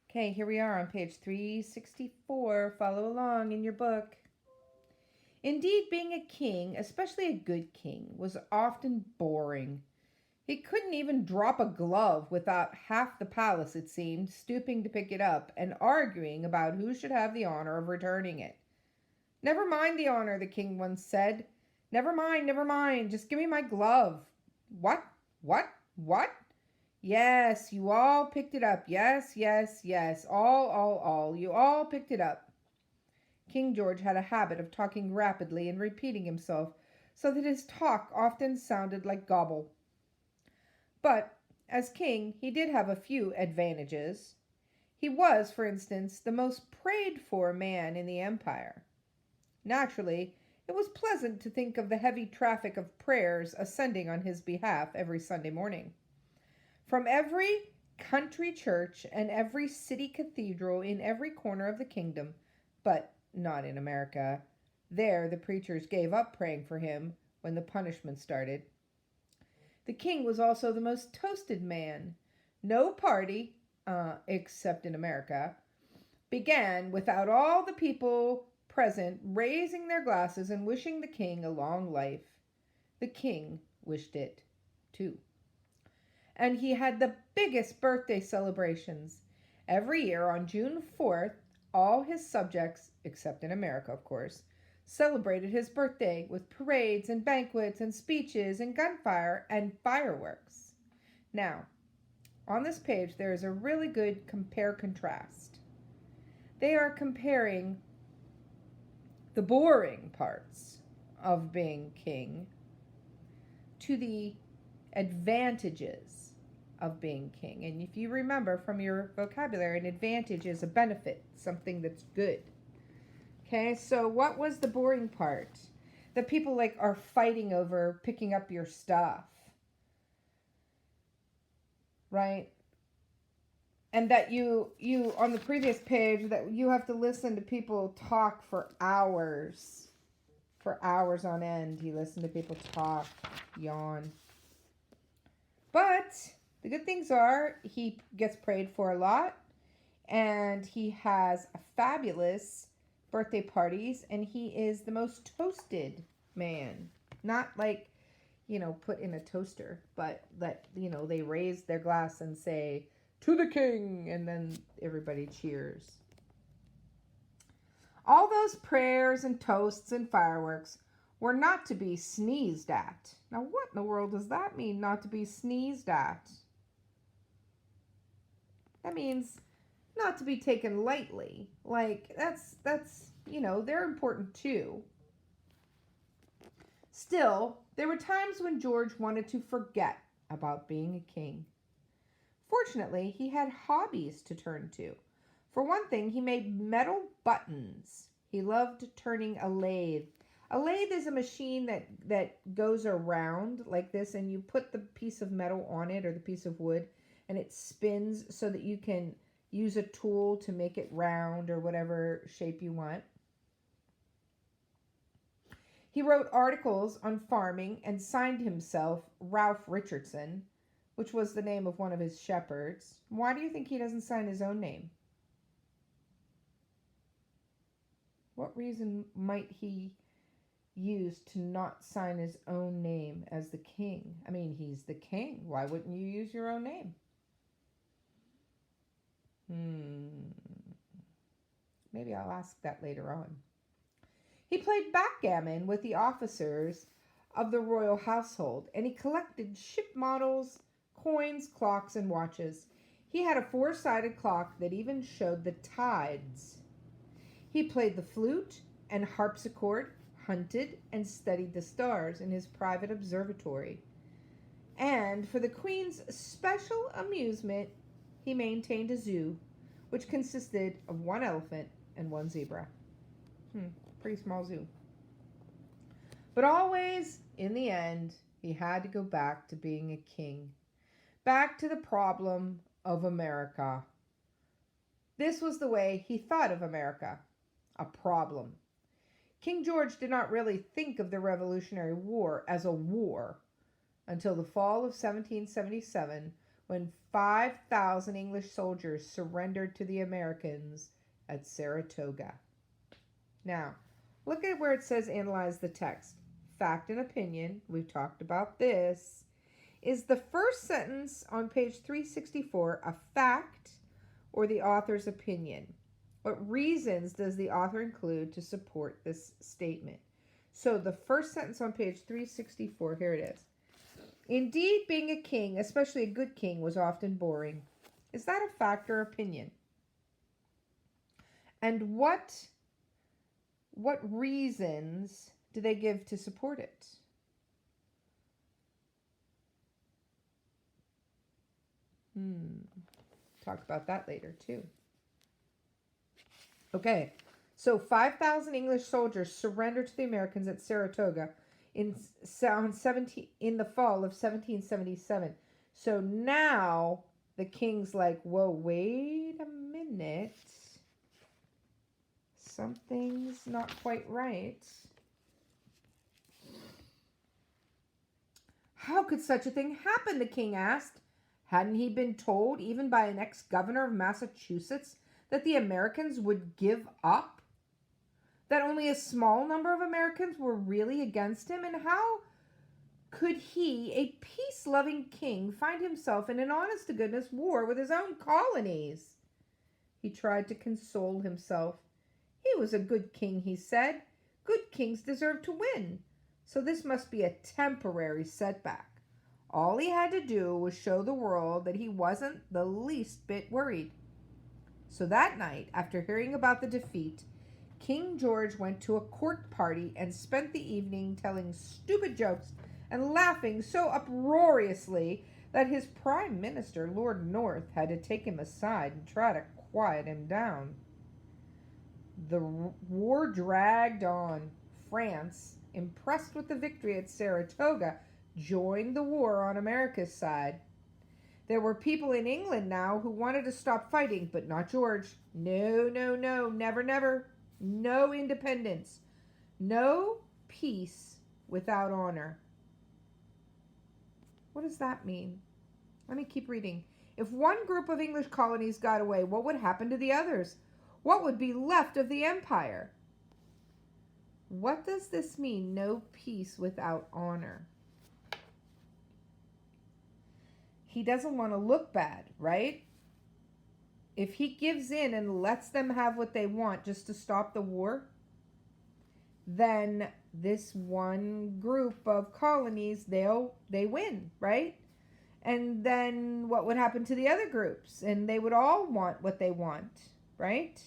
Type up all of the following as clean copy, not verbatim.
Okay, here we are on page 364. Follow along in your book. Indeed, being a king, especially a good king, was often boring. He couldn't even drop a glove without half the palace, it seemed, stooping to pick it up and arguing about who should have the honor of returning it. Never mind the honor, the king once said. Never mind, never mind. Just give me my glove. What? What? What? Yes, you all picked it up. Yes, yes, yes. All. You all picked it up. King George had a habit of talking rapidly and repeating himself, so that his talk often sounded like gobble. But, as king, he did have a few advantages. He was, for instance, the most prayed for man in the empire. Naturally, it was pleasant to think of the heavy traffic of prayers ascending on his behalf every Sunday morning. From every country church and every city cathedral in every corner of the kingdom, but not in America. There the preachers gave up praying for him when the punishment started. The king was also the most toasted man. No party, except in America, began without all the people present raising their glasses and wishing the king a long life. The king wished it too. And he had the biggest birthday celebrations. Every year on June 4th, all his subjects, except in America, of course, celebrated his birthday with parades and banquets and speeches and gunfire and fireworks. Now, on this page, there is a really good compare-contrast. They are comparing the boring parts of being king to the advantages of being king. And if you remember from your vocabulary, an advantage is a benefit, something that's good. Okay, so what was the boring part? That people are fighting over picking up your stuff. Right? And that you on the previous page, that you have to listen to people talk for hours. For hours on end, you listen to people talk, yawn. But the good things are he gets prayed for a lot, and he has a fabulous birthday parties, and he is the most toasted man. Not put in a toaster, but that, they raise their glass and say, "To the king," and then everybody cheers. All those prayers and toasts and fireworks were not to be sneezed at. Now, what in the world does that mean, not to be sneezed at? That means not to be taken lightly. That's they're important too. Still, there were times when George wanted to forget about being a king. Fortunately, he had hobbies to turn to. For one thing, he made metal buttons. He loved turning a lathe. A lathe is a machine that goes around like this, and you put the piece of metal on it or the piece of wood, and it spins so that you can use a tool to make it round or whatever shape you want. He wrote articles on farming and signed himself Ralph Richardson, which was the name of one of his shepherds. Why do you think he doesn't sign his own name? What reason might he use to not sign his own name as the king? I mean, he's the king. Why wouldn't you use your own name? Maybe I'll ask that later on. He played backgammon with the officers of the royal household, and he collected ship models, coins, clocks, and watches. He had a 4-sided clock that even showed the tides. He played the flute and harpsichord, hunted, and studied the stars in his private observatory. And for the Queen's special amusement, he maintained a zoo, which consisted of 1 elephant and 1 zebra. Pretty small zoo. But always, in the end, he had to go back to being a king. Back to the problem of America. This was the way he thought of America. A problem. King George did not really think of the Revolutionary War as a war until the fall of 1777, when 5,000 English soldiers surrendered to the Americans at Saratoga. Now, look at where it says analyze the text. Fact and opinion, we've talked about this. Is the first sentence on page 364 a fact or the author's opinion? What reasons does the author include to support this statement? So the first sentence on page 364, here it is. Indeed, being a king, especially a good king, was often boring. Is that a fact or opinion? And what reasons do they give to support it? Talk about that later too. Okay, so 5,000 English soldiers surrendered to the Americans at Saratoga in the fall of 1777. So now the king's like, whoa, wait a minute. Something's not quite right. How could such a thing happen, the king asked. Hadn't he been told, even by an ex-governor of Massachusetts, that the Americans would give up? That only a small number of Americans were really against him? And how could he, a peace-loving king, find himself in an honest-to-goodness war with his own colonies? He tried to console himself. He was a good king, he said. Good kings deserve to win. So this must be a temporary setback. All he had to do was show the world that he wasn't the least bit worried. So that night, after hearing about the defeat, King George went to a court party and spent the evening telling stupid jokes and laughing so uproariously that his prime minister, Lord North, had to take him aside and try to quiet him down. The war dragged on. France, impressed with the victory at Saratoga, joined the war on America's side. There were people in England now who wanted to stop fighting, but not George. No, no, no, never, never. No independence. No peace without honor. What does that mean? Let me keep reading. If one group of English colonies got away, what would happen to the others? What would be left of the empire? What does this mean, no peace without honor? He doesn't want to look bad, right? If he gives in and lets them have what they want just to stop the war, then this one group of colonies, they win, right? And then what would happen to the other groups? And they would all want what they want, right?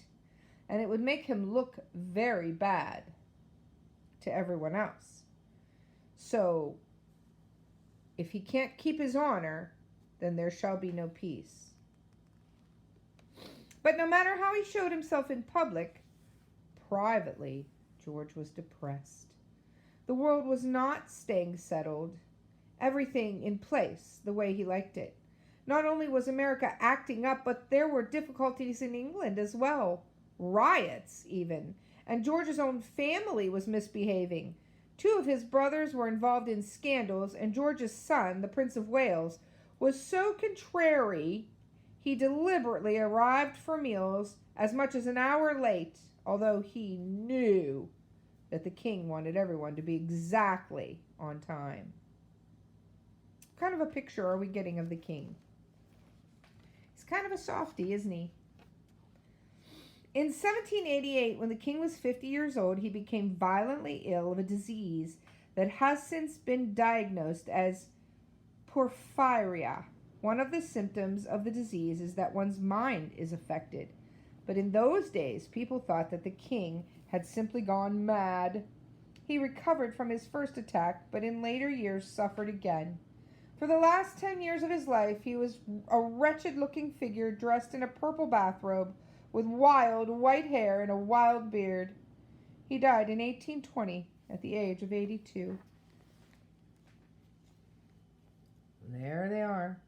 And it would make him look very bad to everyone else. So if he can't keep his honor, then there shall be no peace. But no matter how he showed himself in public, privately, George was depressed. The world was not staying settled, everything in place the way he liked it. Not only was America acting up, but there were difficulties in England as well. Riots, even. And George's own family was misbehaving. 2 of his brothers were involved in scandals, and George's son, the Prince of Wales, was so contrary, he deliberately arrived for meals as much as an hour late, although he knew that the king wanted everyone to be exactly on time. What kind of a picture are we getting of the king? He's kind of a softie, isn't he? In 1788, when the king was 50 years old, he became violently ill of a disease that has since been diagnosed as porphyria. One of the symptoms of the disease is that one's mind is affected. But in those days, people thought that the king had simply gone mad. He recovered from his first attack, but in later years suffered again. For the last 10 years of his life, he was a wretched-looking figure dressed in a purple bathrobe with wild white hair and a wild beard. He died in 1820 at the age of 82. There they are.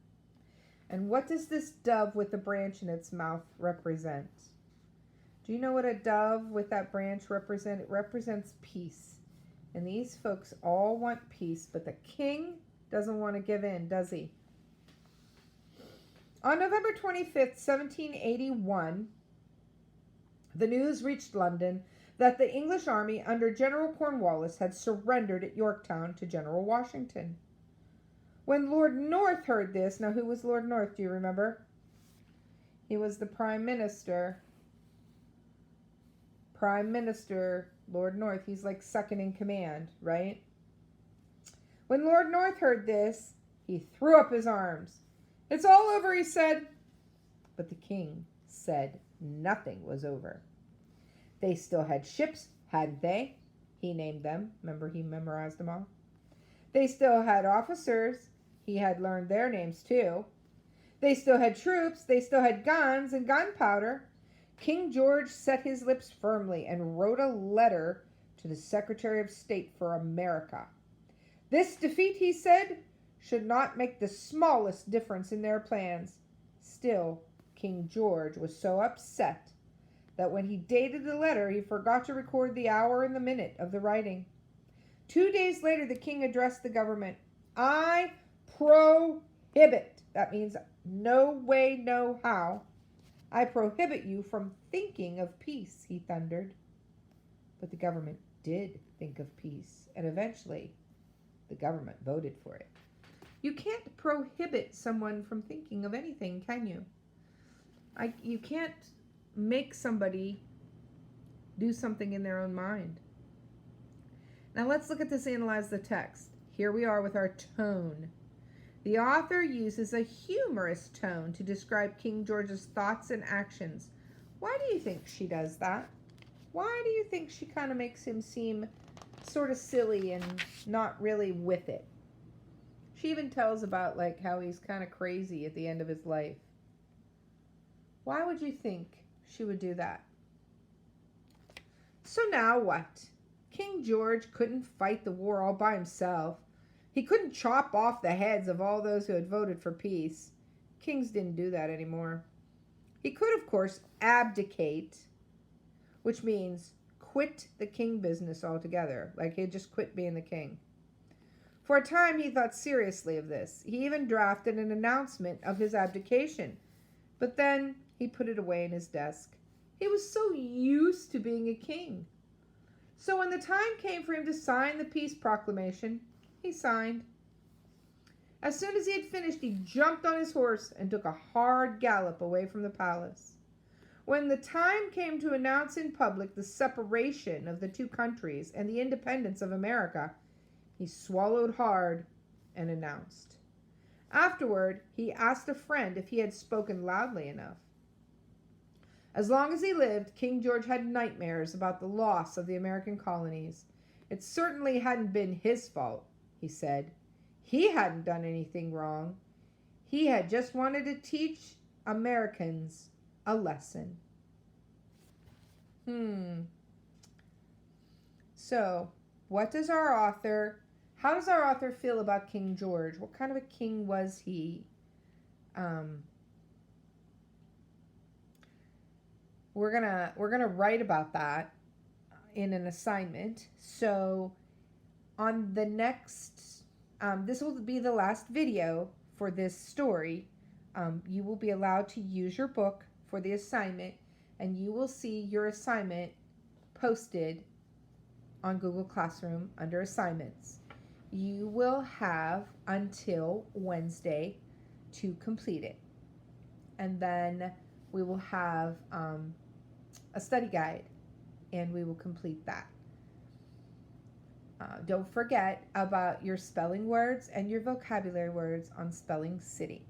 And what does this dove with the branch in its mouth represent? Do you know what a dove with that branch represents? It represents peace. And these folks all want peace, but the king doesn't want to give in, does he? On November 25th, 1781, the news reached London that the English army under General Cornwallis had surrendered at Yorktown to General Washington. When Lord North heard this, now who was Lord North, do you remember? He was the Prime Minister. Prime Minister, Lord North, he's like second in command, right? When Lord North heard this, he threw up his arms. "It's all over," he said. But the king said nothing was over. They still had ships, hadn't they? He named them. Remember, he memorized them all. They still had officers. He had learned their names too. They still had troops. They still had guns and gunpowder. King George set his lips firmly and wrote a letter to the Secretary of State for America. This defeat, he said, should not make the smallest difference in their plans. Still, King George was so upset that when he dated the letter, he forgot to record the hour and the minute of the writing. 2 days later, the king addressed the government. "I prohibit," that means no way, no how, "I prohibit you from thinking of peace," he thundered. But the government did think of peace, and eventually the government voted for it. You can't prohibit someone from thinking of anything, can you? You can't make somebody do something in their own mind. Now let's look at this, analyze the text. Here we are with our tone. The author uses a humorous tone to describe King George's thoughts and actions. Why do you think she does that? Why do you think she kind of makes him seem sort of silly and not really with it? She even tells about like how he's kind of crazy at the end of his life. Why would you think she would do that? So now what? King George couldn't fight the war all by himself. He couldn't chop off the heads of all those who had voted for peace. Kings didn't do that anymore. He could, of course, abdicate, which means quit the king business altogether. Like he'd just quit being the king. For a time, he thought seriously of this. He even drafted an announcement of his abdication. But then he put it away in his desk. He was so used to being a king. So when the time came for him to sign the peace proclamation, he signed. As soon as he had finished, he jumped on his horse and took a hard gallop away from the palace. When the time came to announce in public the separation of the two countries and the independence of America, he swallowed hard and announced. Afterward, he asked a friend if he had spoken loudly enough. As long as he lived, King George had nightmares about the loss of the American colonies. It certainly hadn't been his fault, he said. He hadn't done anything wrong. He had just wanted to teach Americans a lesson. So, how does our author feel about King George? What kind of a king was he? We're gonna write about that in an assignment. So on the next, this will be the last video for this story. You will be allowed to use your book for the assignment, and you will see your assignment posted on Google Classroom under assignments. You will have until Wednesday to complete it. And then we will have a study guide, and we will complete that. Don't forget about your spelling words and your vocabulary words on Spelling City.